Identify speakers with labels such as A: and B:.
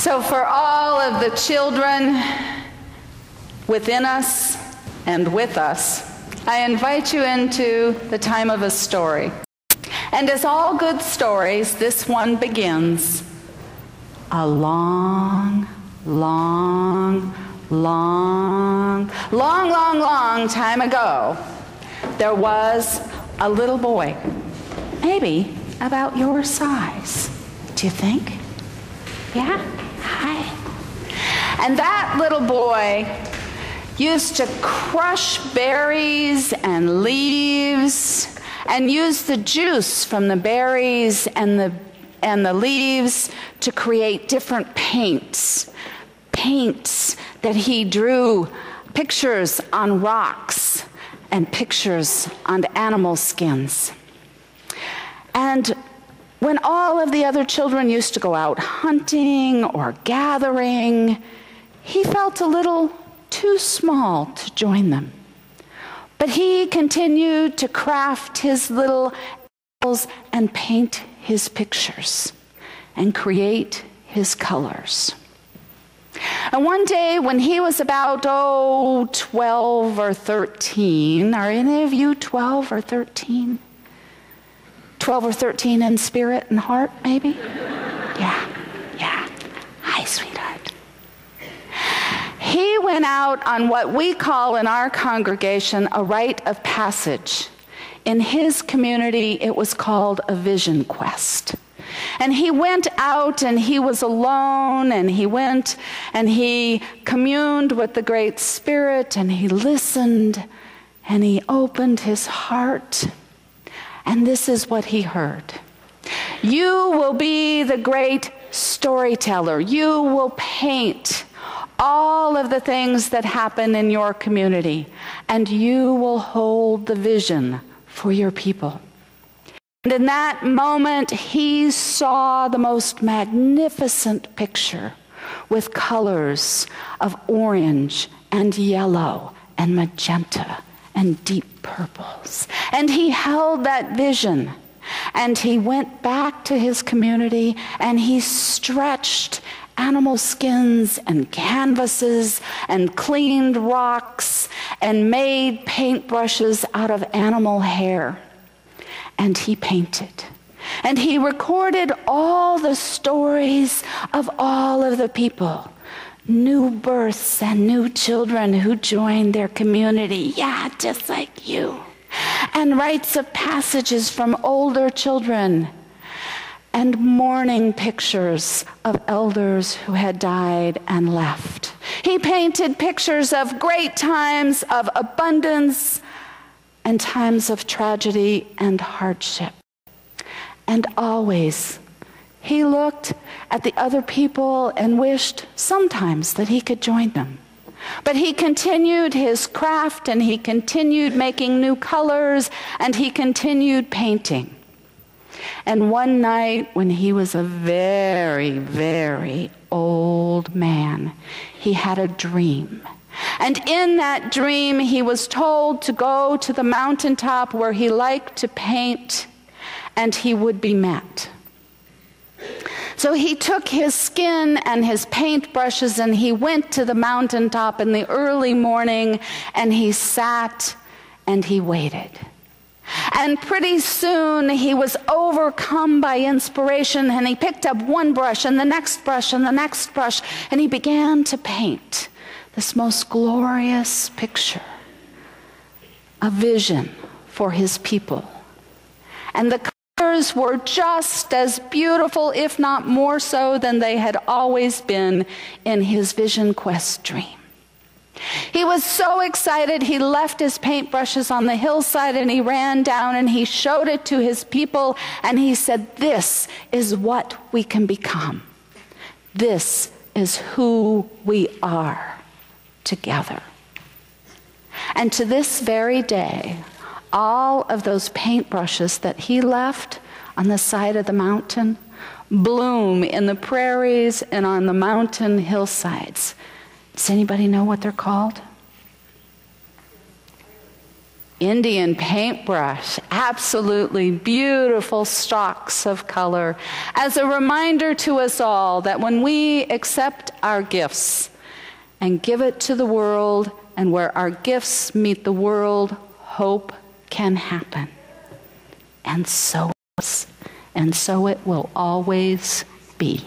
A: So for all of the children within us and with us, I invite you into the time of a story. And as all good stories, this one begins a long time ago. There was a little boy, maybe about your size. Do you think? Yeah? Hi. And that little boy used to crush berries and leaves and use the juice from the berries and the leaves to create different paints that he drew, pictures on rocks and pictures on animal skins. And when all of the other children used to go out hunting or gathering, he felt a little too small to join them. But he continued to craft his little animals and paint his pictures and create his colors. And one day when he was about, 12 or 13, are any of you 12 or 13? 12 or 13 in spirit and heart, maybe? Yeah. Hi, sweetheart. He went out on what we call in our congregation a rite of passage. In his community, it was called a vision quest. And he went out and he was alone, and he went and he communed with the Great Spirit, and he listened and he opened his heart. And this is what he heard. You will be the great storyteller. You will paint all of the things that happen in your community, and you will hold the vision for your people. And in that moment, he saw the most magnificent picture with colors of orange and yellow and magenta and deep purples. And he held that vision, and he went back to his community, and he stretched animal skins and canvases and cleaned rocks and made paintbrushes out of animal hair. And he painted. And he recorded all the stories of all of the people. New births and new children who joined their community. Yeah, just like you. And rites of passages from older children. And mourning pictures of elders who had died and left. He painted pictures of great times of abundance and times of tragedy and hardship. And always, he looked at the other people and wished sometimes that he could join them. But he continued his craft, and he continued making new colors, and he continued painting. And one night, when he was a very, very old man, he had a dream. And in that dream, he was told to go to the mountaintop where he liked to paint, and he would be met. So he took his skin and his paintbrushes, and he went to the mountaintop in the early morning, and he sat and he waited. And pretty soon he was overcome by inspiration, and he picked up one brush and the next brush and the next brush, and he began to paint this most glorious picture, a vision for his people. And the colors were just as beautiful, if not more so, than they had always been in his vision quest dream. He was so excited, he left his paintbrushes on the hillside, and he ran down and he showed it to his people, and he said, "This is what we can become. This is who we are together." And to this very day, all of those paintbrushes that he left on the side of the mountain bloom in the prairies and on the mountain hillsides. Does anybody know what they're called? Indian paintbrush, absolutely beautiful stalks of color, as a reminder to us all that when we accept our gifts and give it to the world, and where our gifts meet the world, hope can happen. And so it will always be.